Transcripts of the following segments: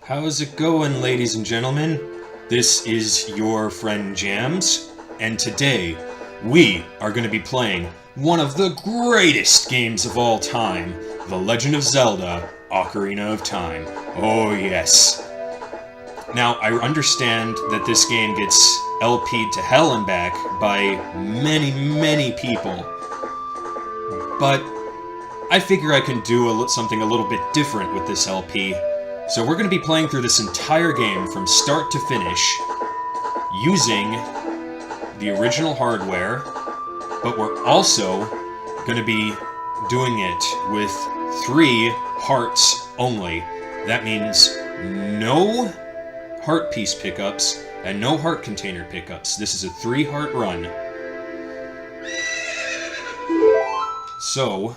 How's it going, ladies and gentlemen? This is your friend Jams, and today we are going to be playing one of the greatest games of all time, The Legend of Zelda: Ocarina of Time. Oh yes. Now, I understand that this game gets LP'd to hell and back by many people, but I figure I can do something a little bit different with this LP. So we're going to be playing through this entire game from start to finish using the original hardware, but we're also going to be doing it with 3 hearts only. That means no heart piece pickups and no heart container pickups. This is a 3-heart run. So,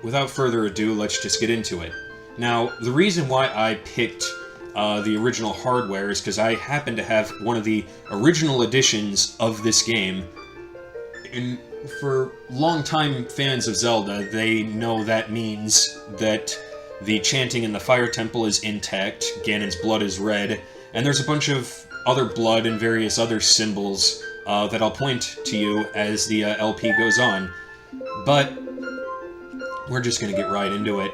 without further ado, let's just get into it. Now, the reason why I picked the original hardware is because I happen to have one of the original editions of this game. And for longtime fans of Zelda, they know that means that the chanting in the Fire Temple is intact, Ganon's blood is red, and there's a bunch of other blood and various other symbols that I'll point to you as the LP goes on. But we're just going to get right into it.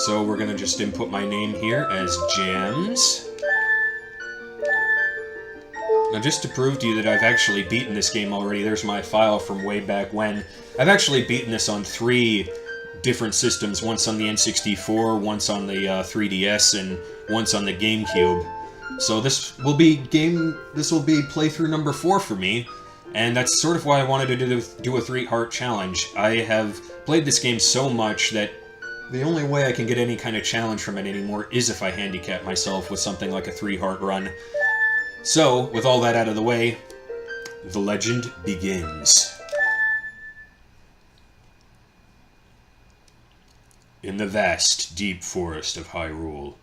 So we're going to just input my name here as Jams. Now just to prove to you that I've actually beaten this game already, there's my file from way back when. I've actually beaten this on 3 different systems, once on the N64, once on the 3DS, and once on the GameCube. So this will be playthrough number 4 for me, and that's sort of why I wanted to do a 3-heart challenge. I have played this game so much that the only way I can get any kind of challenge from it anymore is if I handicap myself with something like a 3-heart run. So, with all that out of the way, the legend begins. In the vast, deep forest of Hyrule,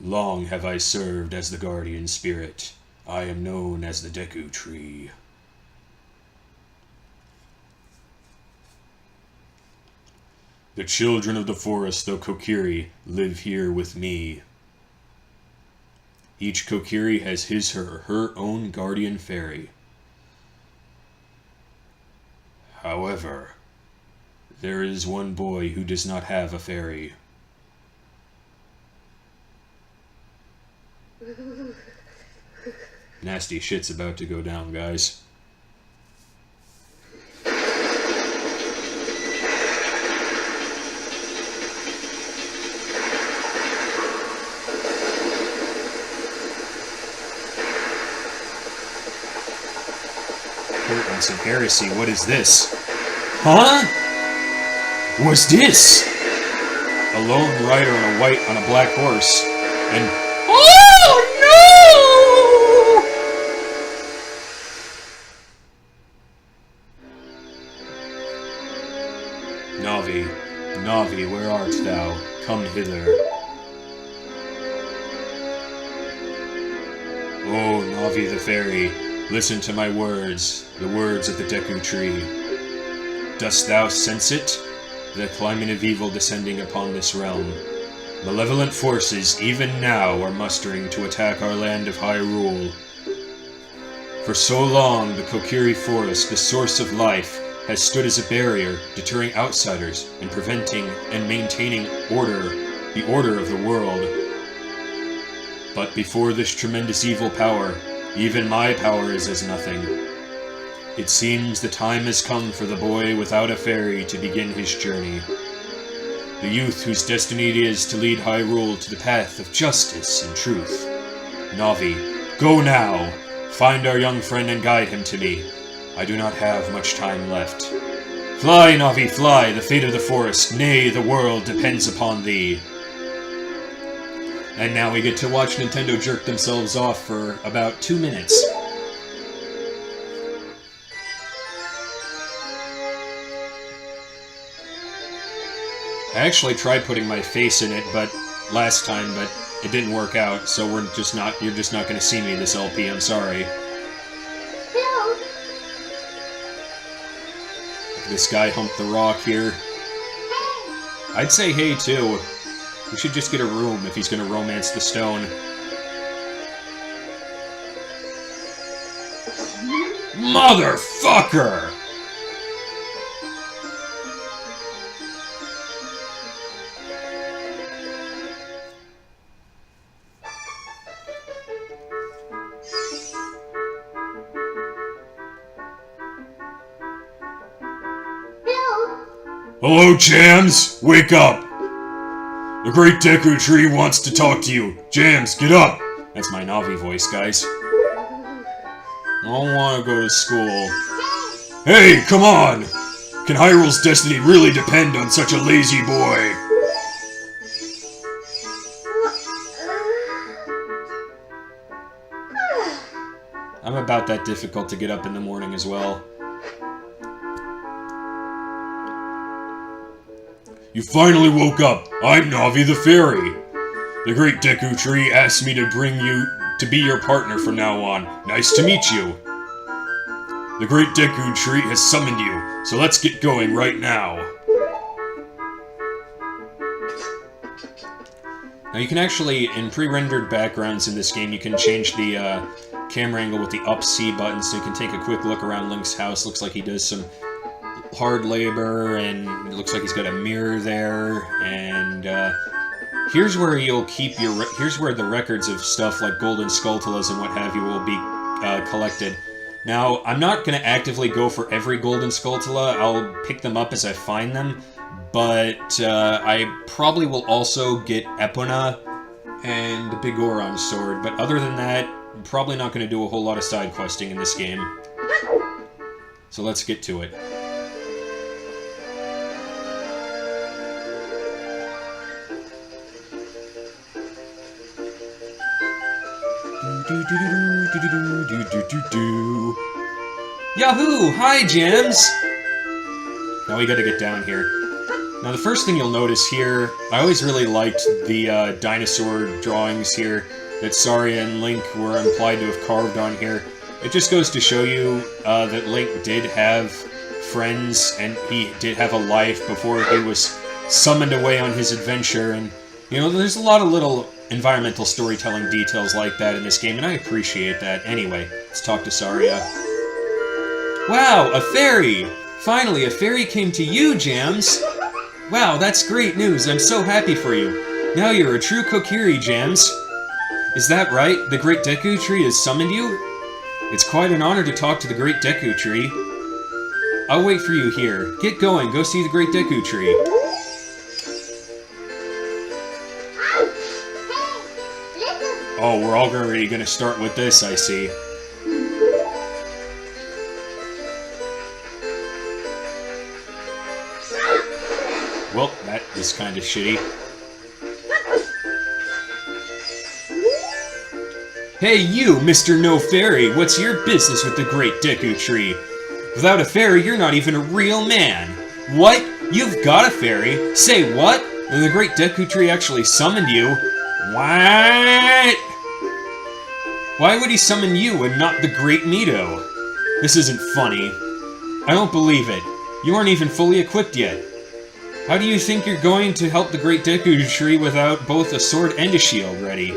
long have I served as the guardian spirit. I am known as the Deku Tree. The children of the forest, the Kokiri, live here with me. Each Kokiri has his or her own guardian fairy. However, there is one boy who does not have a fairy. Nasty shit's about to go down, guys. Some heresy. What is this? Huh? What's this? A lone rider on a black horse, and oh no! Navi, Navi, where art thou? Come hither. Oh, Navi the fairy, listen to my words, the words of the Deku Tree. Dost thou sense it? The climate of evil descending upon this realm. Malevolent forces, even now, are mustering to attack our land of Hyrule. For so long, the Kokiri Forest, the source of life, has stood as a barrier, deterring outsiders and preventing and maintaining the order of the world. But before this tremendous evil power, even my power is as nothing. It seems the time has come for the boy without a fairy to begin his journey. The youth whose destiny it is to lead Hyrule to the path of justice and truth. Navi, go now! Find our young friend and guide him to me. I do not have much time left. Fly, Navi, fly! The fate of the forest, nay, the world depends upon thee. And now we get to watch Nintendo jerk themselves off for about 2 minutes. I actually tried putting my face in it, last time, but it didn't work out, so you're just not going to see me this LP, I'm sorry. Hello. This guy humped the rock here. Hey. I'd say hey too. We should just get a room if he's gonna romance the stone. Motherfucker! Hello, Jams! Wake up! The Great Deku Tree wants to talk to you. Jams, get up! That's my Navi voice, guys. I don't want to go to school. Hey, come on! Can Hyrule's destiny really depend on such a lazy boy? I'm about that difficult to get up in the morning as well. You finally woke up. I'm Navi the Fairy. The Great Deku Tree asked me to bring you to be your partner from now on. Nice to meet you. The Great Deku Tree has summoned you, so let's get going right now. Now you can actually, in pre-rendered backgrounds in this game, you can change the camera angle with the up C button, so you can take a quick look around Link's house. Looks like he does some hard labor, and it looks like he's got a mirror there, and here's where you'll keep your here's where the records of stuff like golden skulltulas and what have you will be collected. Now, I'm not going to actively go for every golden skulltula. I'll pick them up as I find them, but I probably will also get Epona and the Big Goron sword, but other than that, I'm probably not going to do a whole lot of side questing in this game. So let's get to it. Yahoo! Hi, Gems! Now we gotta get down here. Now the first thing you'll notice here, I always really liked the dinosaur drawings here that Saria and Link were implied to have carved on here. It just goes to show you that Link did have friends and he did have a life before he was summoned away on his adventure, and you know, there's a lot of little environmental storytelling details like that in this game, and I appreciate that. Anyway, let's talk to Saria. Wow, a fairy! Finally, a fairy came to you, Jams! Wow, that's great news. I'm so happy for you. Now you're a true Kokiri, Jams. Is that right? The Great Deku Tree has summoned you? It's quite an honor to talk to the Great Deku Tree. I'll wait for you here. Get going, go see the Great Deku Tree. Oh, we're already gonna start with this, I see. Well, that is kind of shitty. Hey you, Mr. No Fairy, what's your business with the Great Deku Tree? Without a fairy, you're not even a real man. What? You've got a fairy? Say what? And the Great Deku Tree actually summoned you? What? Why would he summon you and not the Great Mito? This isn't funny. I don't believe it. You aren't even fully equipped yet. How do you think you're going to help the Great Deku Tree without both a sword and a shield ready?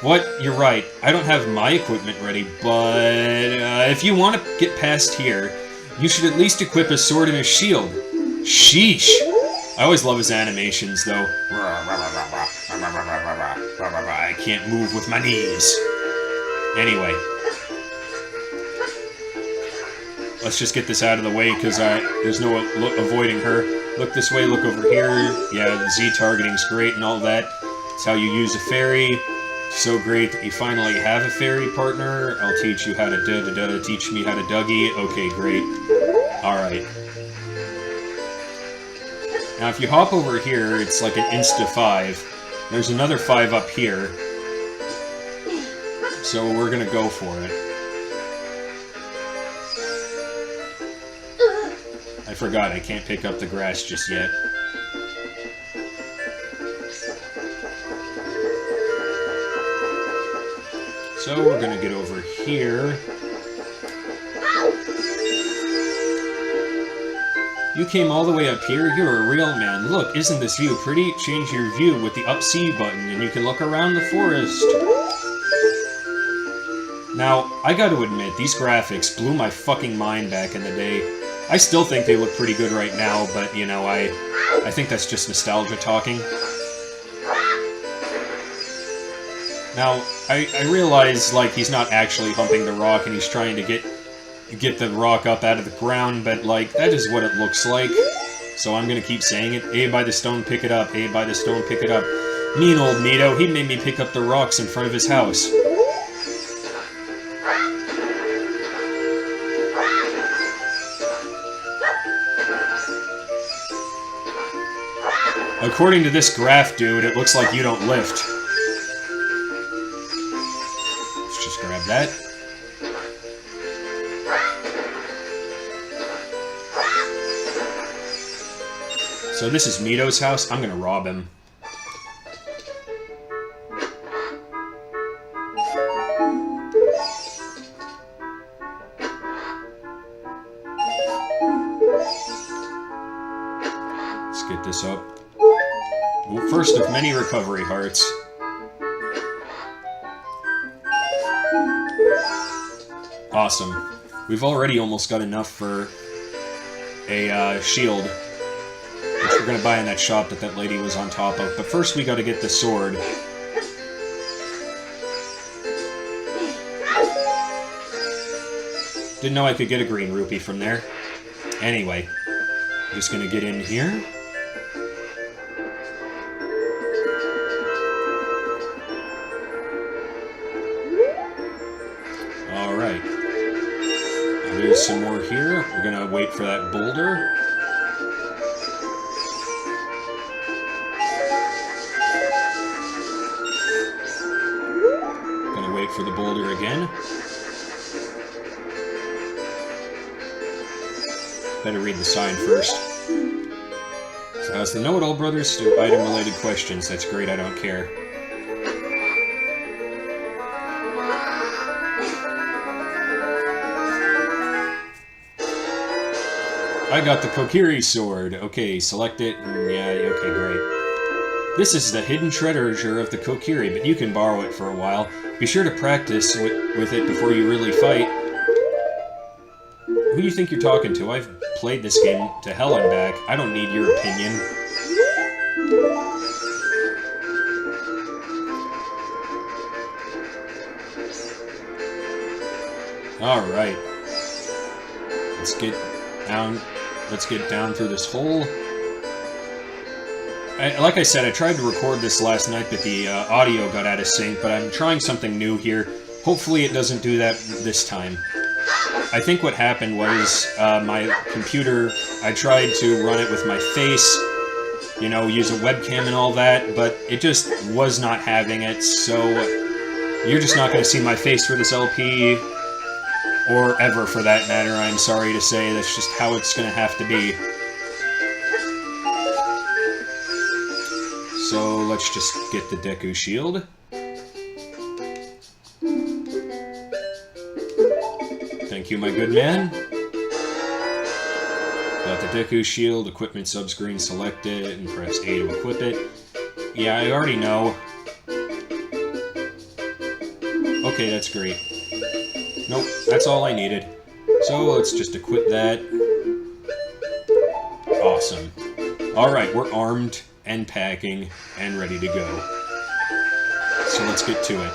What? You're right. I don't have my equipment ready, but if you want to get past here, you should at least equip a sword and a shield. Sheesh! I always love his animations, though. I can't move with my knees. Anyway. Let's just get this out of the way, because there's no avoiding her. Look this way, look over here. Yeah, the Z targeting's great and all that. It's how you use a fairy. So great that you finally have a fairy partner. I'll teach you how to da-da-da, teach me how to Dougie. Okay, great. Alright. Now, if you hop over here, it's like an insta-5. There's another 5 up here. So we're gonna go for it. I forgot, I can't pick up the grass just yet. So we're gonna get over here. You came all the way up here? You're a real man. Look, isn't this view pretty? Change your view with the up C button, and you can look around the forest. Now, I gotta admit, these graphics blew my fucking mind back in the day. I still think they look pretty good right now, but, you know, I think that's just nostalgia talking. Now, I realize, like, he's not actually humping the rock, and he's trying to get the rock up out of the ground, but, like, that is what it looks like. So I'm gonna keep saying it. Hey, by the stone, pick it up. Hey, by the stone, pick it up. Mean old Mito, he made me pick up the rocks in front of his house. According to this graph, dude, it looks like you don't lift. Let's just grab that. So this is Mito's house. I'm gonna rob him. Let's get this up. Well, first of many recovery hearts. Awesome. We've already almost got enough for a shield, which we're gonna buy in that shop that lady was on top of. But first we gotta get the sword. Didn't know I could get a green rupee from there. Anyway, just gonna get in here. Alright. There's some more here. We're gonna wait for that boulder. Gonna wait for the boulder again. Better read the sign first. So how's the know-it-all, brothers? Do item-related questions. That's great, I don't care. I got the Kokiri sword. Okay, select it. Yeah, okay, great. This is the hidden treasure of the Kokiri, but you can borrow it for a while. Be sure to practice with it before you really fight. Who do you think you're talking to? I've played this game to hell and back. I don't need your opinion. Alright. Let's get down. Let's get down through this hole. Like I said, I tried to record this last night, but the audio got out of sync, but I'm trying something new here. Hopefully it doesn't do that this time. I think what happened was my computer, I tried to run it with my face, you know, use a webcam and all that, but it just was not having it, so you're just not going to see my face for this LP, or ever for that matter, I'm sorry to say. That's just how it's going to have to be. So let's just get the Deku Shield. Thank you, my good man. Got the Deku Shield, equipment subscreen, select it, and press A to equip it. Yeah, I already know. Okay, that's great. Nope, that's all I needed. So let's just equip that. Awesome. Alright, we're armed and packing and ready to go. So let's get to it.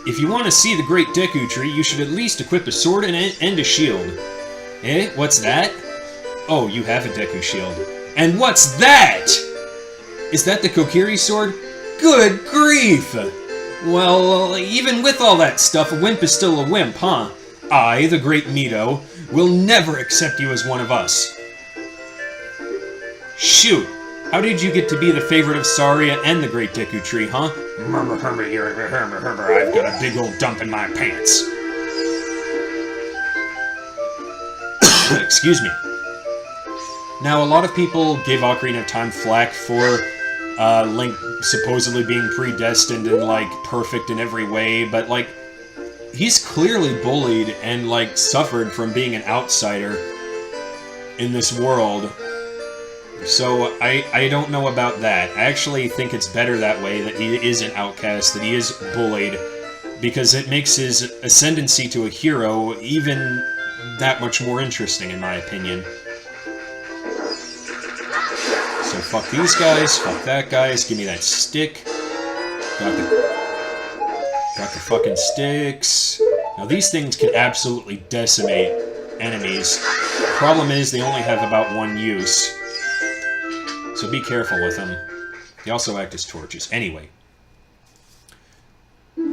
If you want to see the Great Deku Tree, you should at least equip a sword and a shield. Eh? What's that? Oh, you have a Deku Shield. And what's that? Is that the Kokiri sword? Good grief! Well, even with all that stuff, a wimp is still a wimp, huh? I, the Great Mito, will never accept you as one of us. Shoot! How did you get to be the favorite of Saria and the Great Deku Tree, huh? I've got a big old dump in my pants. Excuse me. Now, a lot of people gave Ocarina of Time flack for Link supposedly being predestined and, like, perfect in every way, but, like, he's clearly bullied and, like, suffered from being an outsider in this world. So I don't know about that. I actually think it's better that way, that he is an outcast, that he is bullied, because it makes his ascendancy to a hero even that much more interesting, in my opinion. So fuck these guys, fuck that guys, give me that stick. Got the fucking sticks. Now these things can absolutely decimate enemies. The problem is they only have about one use. So be careful with them. They also act as torches. Anyway.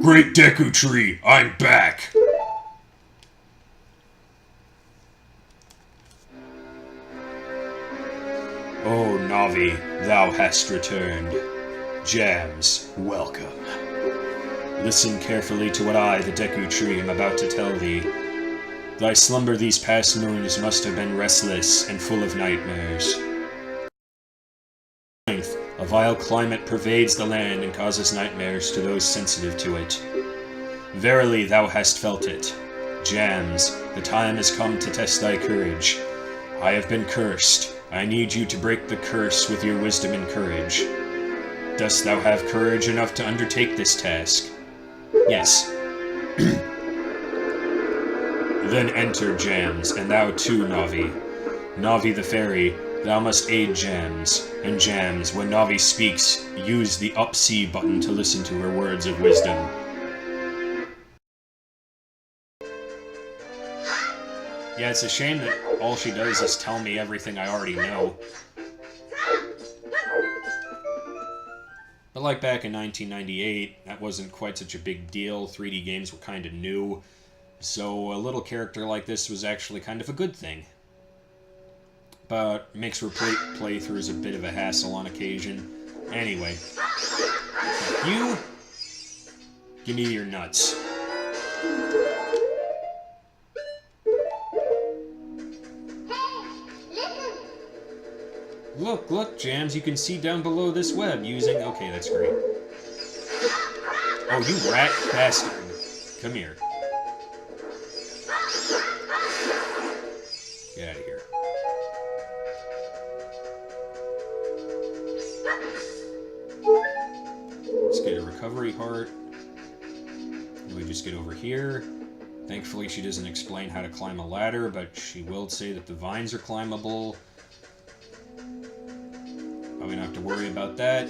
Great Deku Tree, I'm back! Oh, Navi, thou hast returned. Jams, welcome. Listen carefully to what I, the Deku Tree, am about to tell thee. Thy slumber these past moons must have been restless and full of nightmares. A vile climate pervades the land and causes nightmares to those sensitive to it. Verily thou hast felt it. Jams, the time has come to test thy courage. I have been cursed. I need you to break the curse with your wisdom and courage. Dost thou have courage enough to undertake this task? Yes. Then enter, Jams, and thou too, Navi. Navi the fairy, thou must aid Jams. And Jams, when Navi speaks, use the up C button to listen to her words of wisdom. Yeah, it's a shame that all she does is tell me everything I already know. But like back in 1998, that wasn't quite such a big deal. 3D games were kind of new. So a little character like this was actually kind of a good thing. But makes playthroughs a bit of a hassle on occasion. Anyway. You... give me your nuts. Look, Jams, you can see down below this web using... Okay, that's great. Oh, you rat bastard. Come here. Get out of here. Let's get a recovery heart. And we just get over here. Thankfully, she doesn't explain how to climb a ladder, but she will say that the vines are climbable. We don't have to worry about that.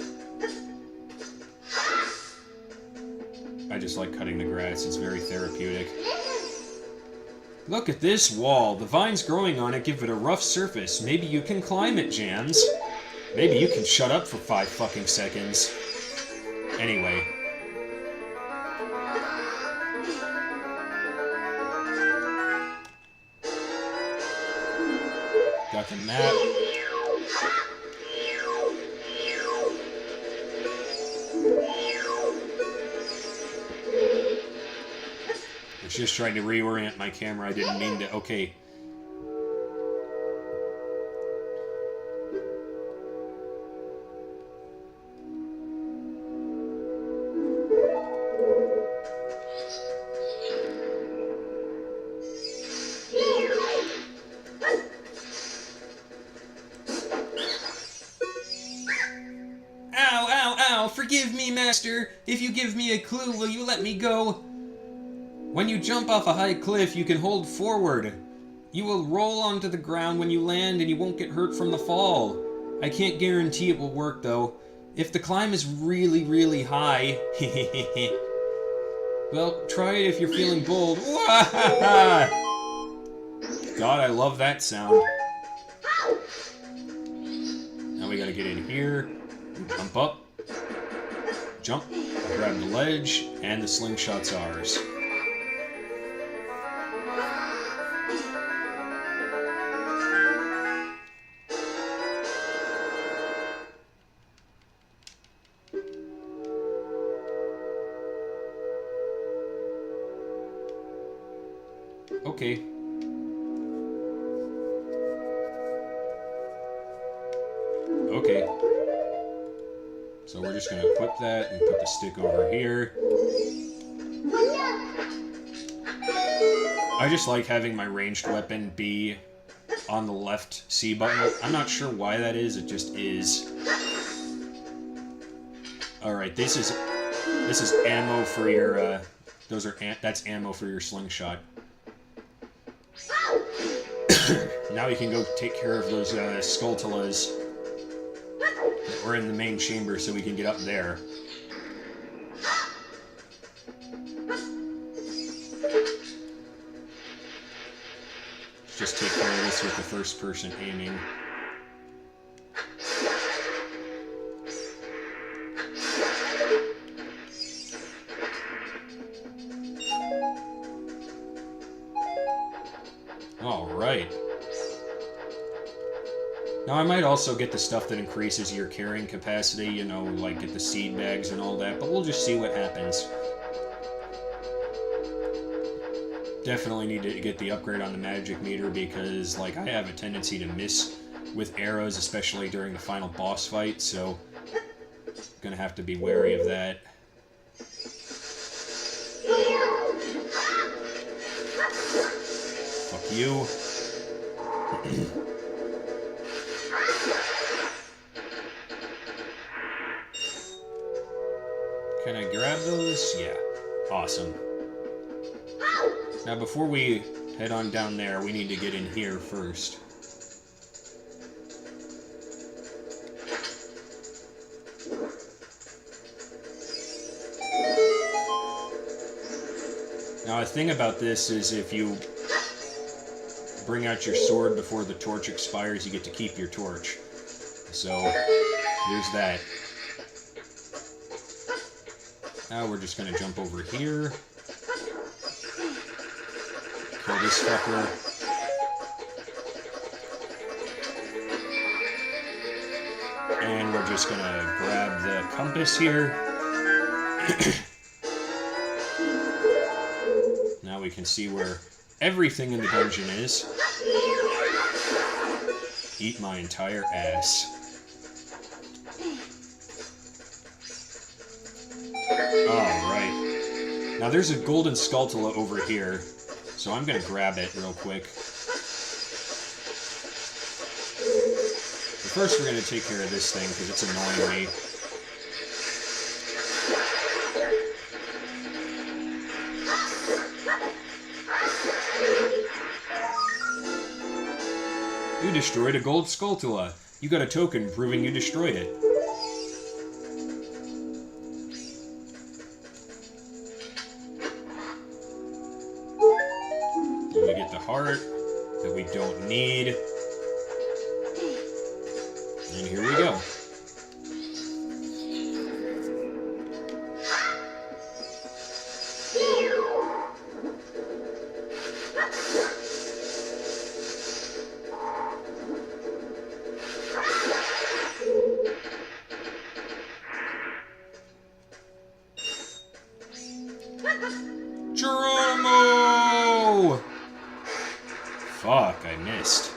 I just like cutting the grass, it's very therapeutic. Look at this wall. The vines growing on it give it a rough surface. Maybe you can climb it, Jams. Maybe you can shut up for 5 fucking seconds. Anyway. Got the map. Just trying to reorient my camera. I didn't mean to. Okay. Ow, ow, ow! Forgive me, Master! If you give me a clue, will you let me go? When you jump off a high cliff, you can hold forward. You will roll onto the ground when you land and you won't get hurt from the fall. I can't guarantee it will work though. If the climb is really, really high, well, try it if you're feeling bold. God, I love that sound. Now we gotta get in here, jump up, jump, grab the ledge, and the slingshot's ours. Okay. Okay. So we're just gonna equip that and put the stick over here. I just like having my ranged weapon be on the left C button. I'm not sure why that is, it just is. Alright, this is ammo for your, that's ammo for your slingshot. Now we can go take care of those, Skulltulas. We're in the main chamber, so we can get up there. Let's just take care of this with the first person aiming. Alright. Now I might also get the stuff that increases your carrying capacity, you know, like get the seed bags and all that, but we'll just see what happens. Definitely need to get the upgrade on the magic meter because, like, I have a tendency to miss with arrows, especially during the final boss fight, so gonna have to be wary of that. Fuck you. Can I grab those? Yeah. Awesome. Now, before we head on down there, we need to get in here first. Now, the thing about this is if you bring out your sword before the torch expires, you get to keep your torch. So, there's that. Now we're just gonna jump over here. Kill this fucker. And we're just gonna grab the compass here. Now we can see where everything in the dungeon is. Eat my entire ass. Alright. Now there's a golden Skulltula over here, so I'm gonna grab it real quick. But first we're gonna take care of this thing, because it's annoying me. You destroyed a gold Skulltula. You got a token proving you destroyed it. We get the heart that we don't need. And here we go. Geronimo! Fuck, I missed.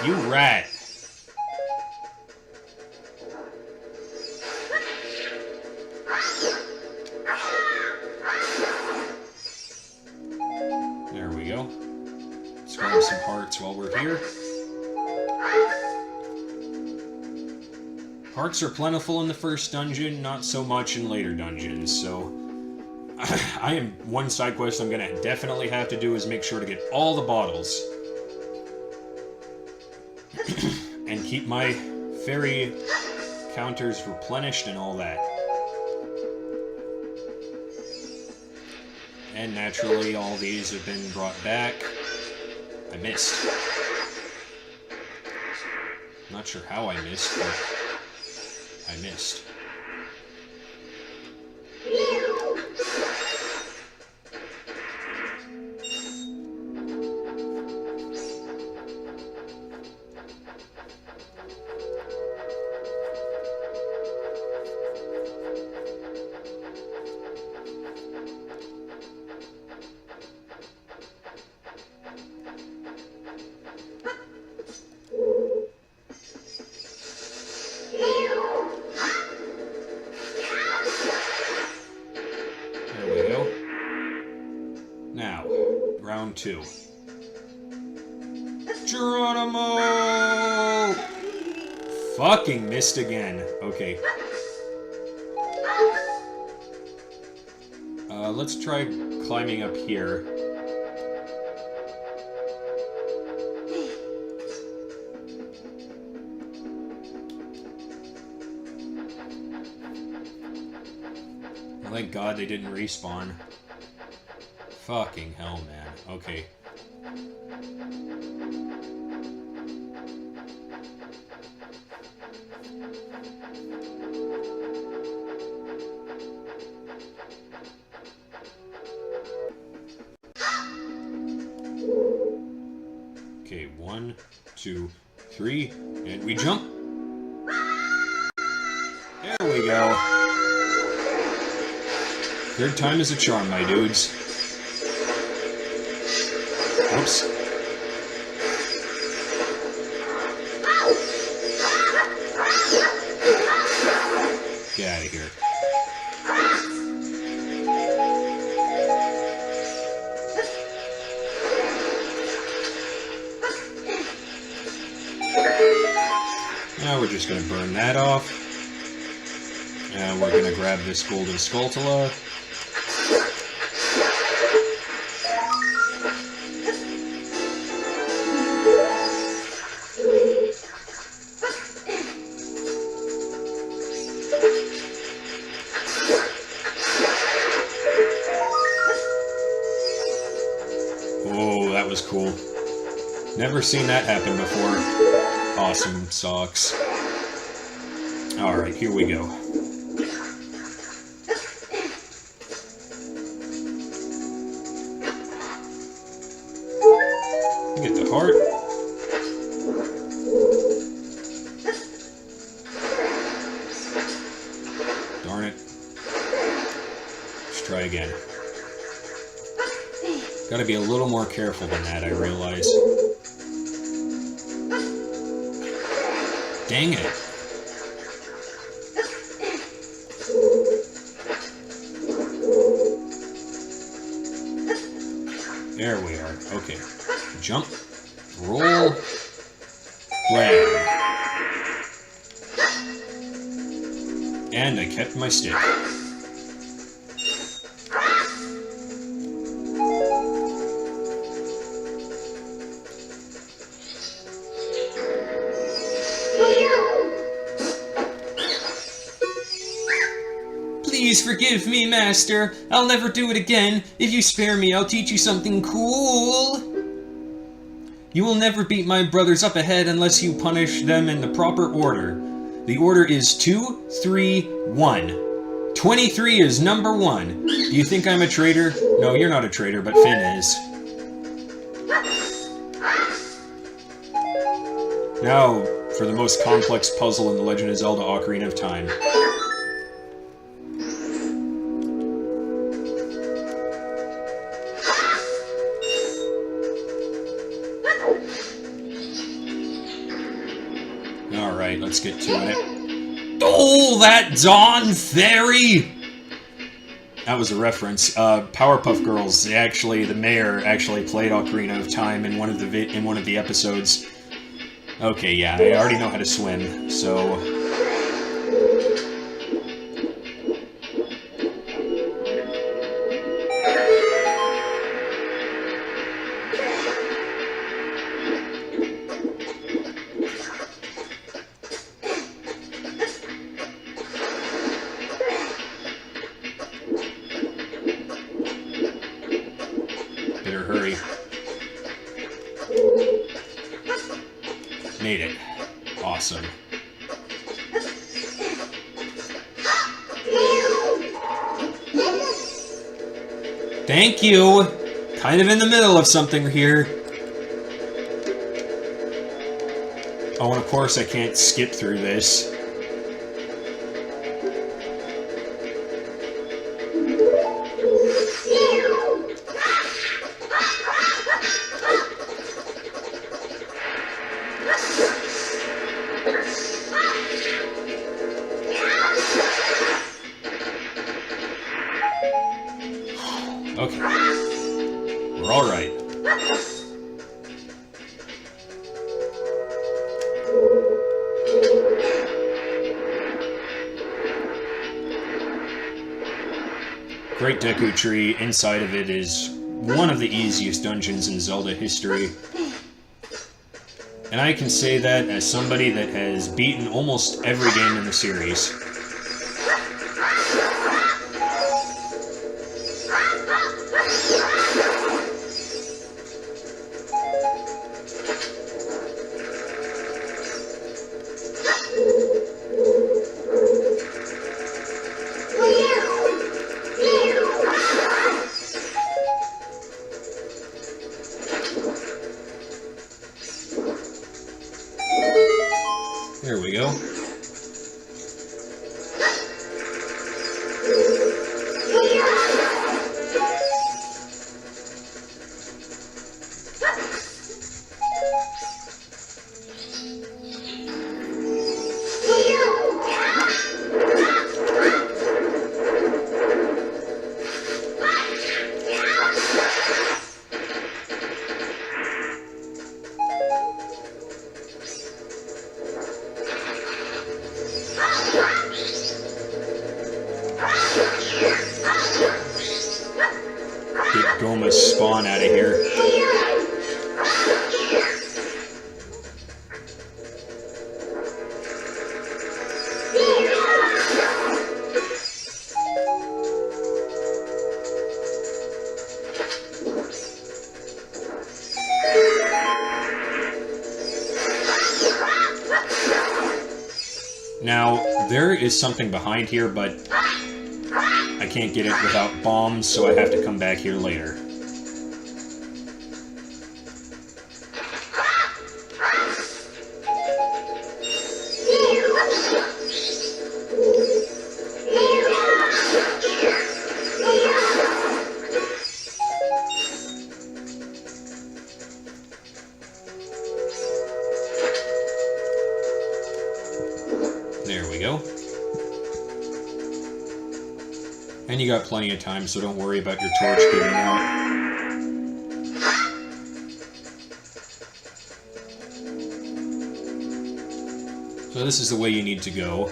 You rat. There we go. Let's grab some hearts while we're here. Hearts are plentiful in the first dungeon, not so much in later dungeons, so one side quest I'm gonna definitely have to do is make sure to get all the bottles. And keep my fairy counters replenished and all that. And naturally, all these have been brought back. I missed. Not sure how I missed, but I missed. too. Geronimo! Fucking missed again. Okay. Let's try climbing up here. Thank God they didn't respawn. Fucking hell, man. Okay. Okay, 1, 2, 3, and we jump. There we go. Third time is a charm, my dudes. Oops. Get out of here. Now we're just going to burn that off. And we're going to grab this golden Skulltula. Whoa, that was cool. Never seen that happen before. Awesome socks. Alright, here we go. Get the heart. Darn it. Let's try again. Gotta be a little more careful than that, I realize. Dang it. There we are. Okay. Jump. Roll. Land. And I kept my stick. Please forgive me, Master. I'll never do it again. If you spare me, I'll teach you something cool. You will never beat my brothers up ahead unless you punish them in the proper order. The order is 2, 3, 1. 23 is number 1. Do you think I'm a traitor? No, you're not a traitor, but Finn is. Now, for the most complex puzzle in The Legend of Zelda Ocarina of Time. Alright, let's get to it. Oh, that Dawn Fairy! That was a reference. Powerpuff Girls, the mayor actually played Ocarina of Time in one of the episodes. Okay, yeah, I already know how to swim, so... Better hurry. Made it. Awesome. Thank you! Kind of in the middle of something here. Oh, and of course I can't skip through this. Okay. We're alright. Great Deku Tree, inside of it is one of the easiest dungeons in Zelda history. And I can say that as somebody that has beaten almost every game in the series. There we go. Get Goma's spawn out of here. Now, there is something behind here, but I can't get it without bombs, so I have to come back here later. There we go. And you got plenty of time, so don't worry about your torch giving out. So this is the way you need to go.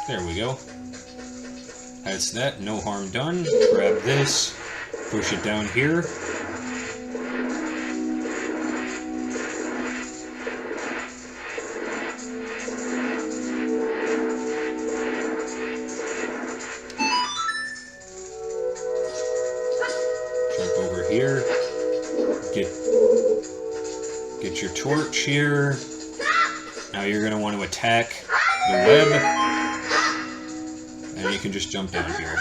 There we go. That's that, no harm done. Grab this, push it down here. Jump over here. Get your torch here. Now you're going to want to attack the web. And you can just jump down here.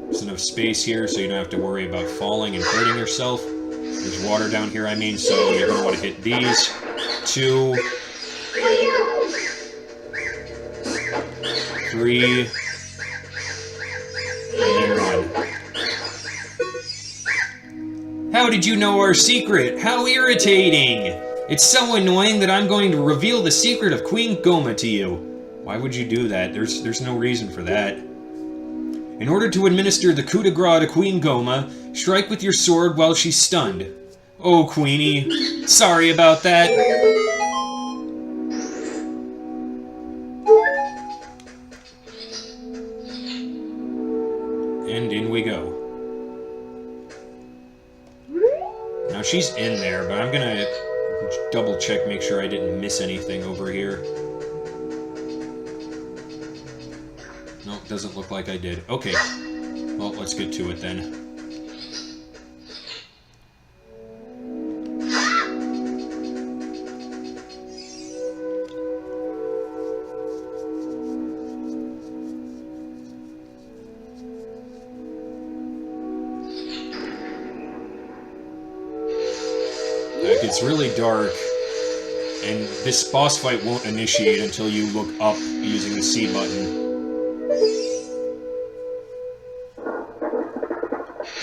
There's enough space here so you don't have to worry about falling and hurting yourself. There's water down here, I mean, so you're going to want to hit these. 2, 3, and then 1. How did you know our secret? How irritating! It's so annoying that I'm going to reveal the secret of Queen Goma to you. Why would you do that? There's no reason for that. In order to administer the coup de grace to Queen Goma, strike with your sword while she's stunned. Oh, Queenie. Sorry about that. And in we go. Now she's in there, but I'm gonna double check, make sure I didn't miss anything over here. Nope, doesn't look like I did. Okay, well, let's get to it then. It's really dark, and this boss fight won't initiate until you look up using the C button.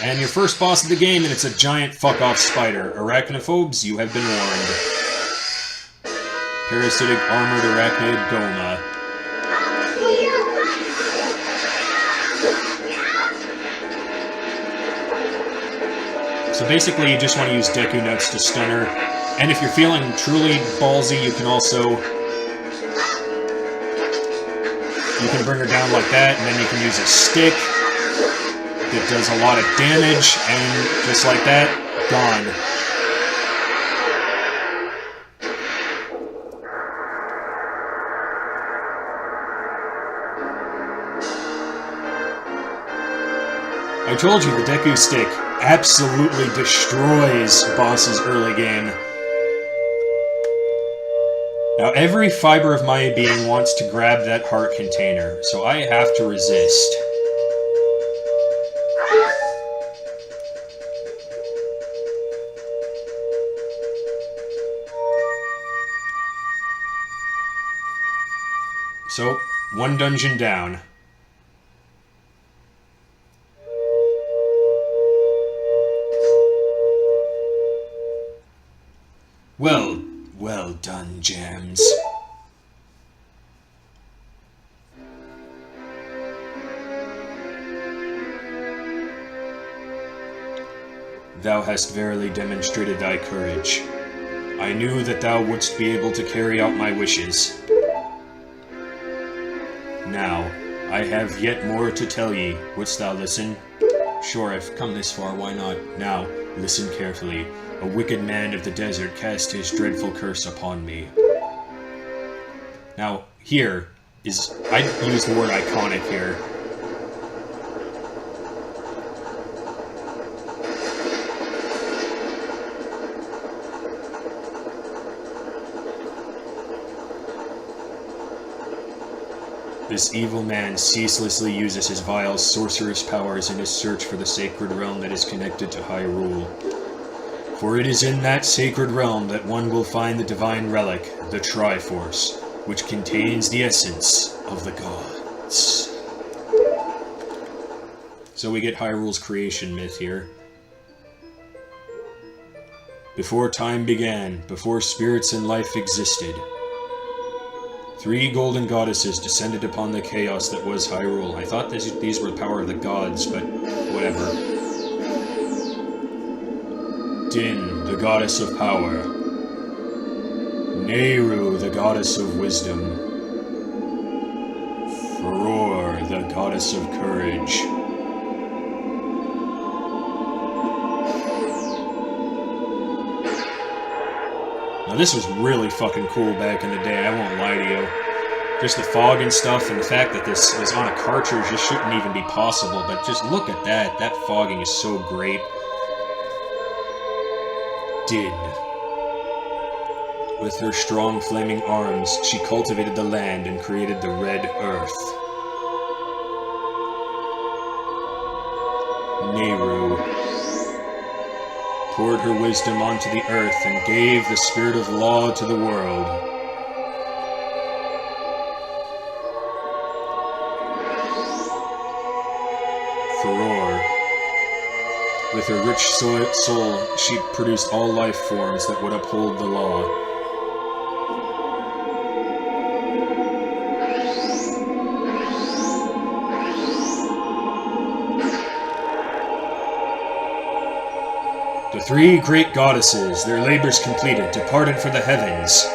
And your first boss of the game, and it's a giant fuck-off spider. Arachnophobes, you have been warned. Parasitic armored arachnid Goma. So basically, you just want to use Deku Nuts to stun her. And if you're feeling truly ballsy, you can also... You can bring her down like that, and then you can use a stick that does a lot of damage, and just like that, gone. I told you, the Deku Stick absolutely destroys bosses early game. Now, every fiber of my being wants to grab that heart container, so I have to resist. So, one dungeon down. Well done, Jams. Thou hast verily demonstrated thy courage. I knew that thou wouldst be able to carry out my wishes. Now, I have yet more to tell ye. Wouldst thou listen? Sure, I've come this far, why not? Now, listen carefully. A wicked man of the desert cast his dreadful curse upon me. Now, here is... I use the word iconic here. This evil man ceaselessly uses his vile sorcerous powers in his search for the sacred realm that is connected to Hyrule. For it is in that sacred realm that one will find the divine relic, the Triforce, which contains the essence of the gods. So we get Hyrule's creation myth here. Before time began, before spirits and life existed, 3 golden goddesses descended upon the chaos that was Hyrule. I thought these were the power of the gods, but whatever. Din, the goddess of power. Nehru, the goddess of wisdom. Furor, the goddess of courage. Now this was really fucking cool back in the day, I won't lie to you. Just the fog and stuff, and the fact that this was on a cartridge, this shouldn't even be possible, but just look at that. That fogging is so great. Din. With her strong flaming arms, she cultivated the land and created the Red Earth. Nehru poured her wisdom onto the earth and gave the spirit of law to the world. Furor. With her rich soul, she produced all life forms that would uphold the law. The 3 great goddesses, their labors completed, departed for the heavens,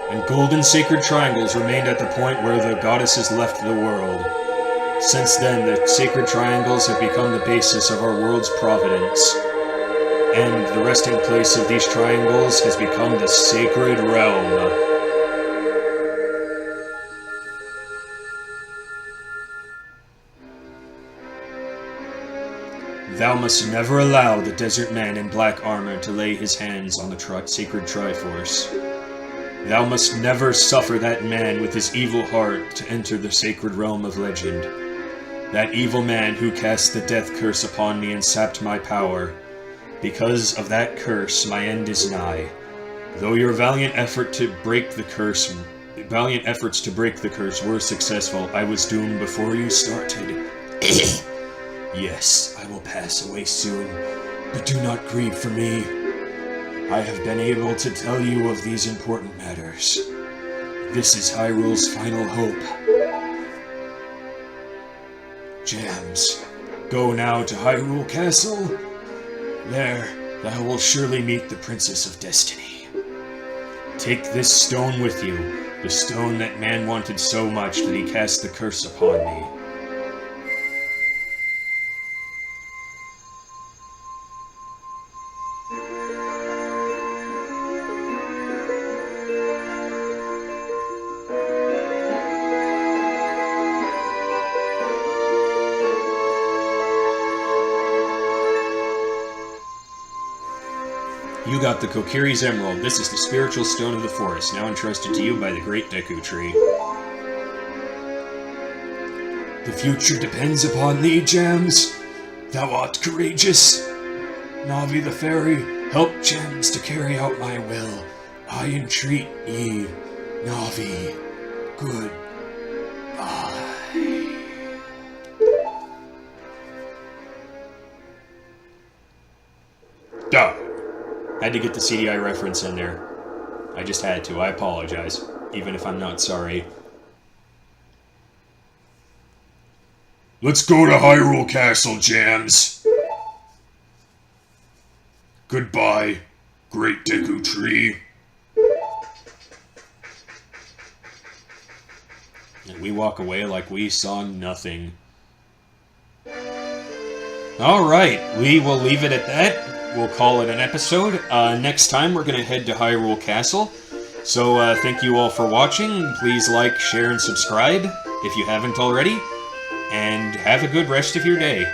and golden sacred triangles remained at the point where the goddesses left the world. Since then, the sacred triangles have become the basis of our world's providence, and the resting place of these triangles has become the sacred realm. Thou must never allow the desert man in black armor to lay his hands on the sacred Triforce. Thou must never suffer that man with his evil heart to enter the sacred realm of legend. That evil man who cast the death curse upon me and sapped my power. Because of that curse, my end is nigh. Though your valiant efforts to break the curse were successful, I was doomed before you started. Yes, I will pass away soon, but do not grieve for me. I have been able to tell you of these important matters. This is Hyrule's final hope. Jams, go now to Hyrule Castle. There, thou wilt surely meet the Princess of Destiny. Take this stone with you, the stone that man wanted so much that he cast the curse upon me. You got the Kokiri's Emerald. This is the spiritual stone of the forest, now entrusted to you by the Great Deku Tree. The future depends upon thee, Jams. Thou art courageous. Navi the Fairy, help Jams to carry out my will. I entreat ye, Navi. Goodbye. Duh. Had to get the CDI reference in there. I just had to. I apologize, even if I'm not sorry. Let's go to Hyrule Castle, Jams. Goodbye, Great Deku Tree. And we walk away like we saw nothing. Alright, we will leave it at that. We'll call it an episode. Next time we're going to head to Hyrule Castle. So thank you all for watching. Please like, share, and subscribe if you haven't already. And have a good rest of your day.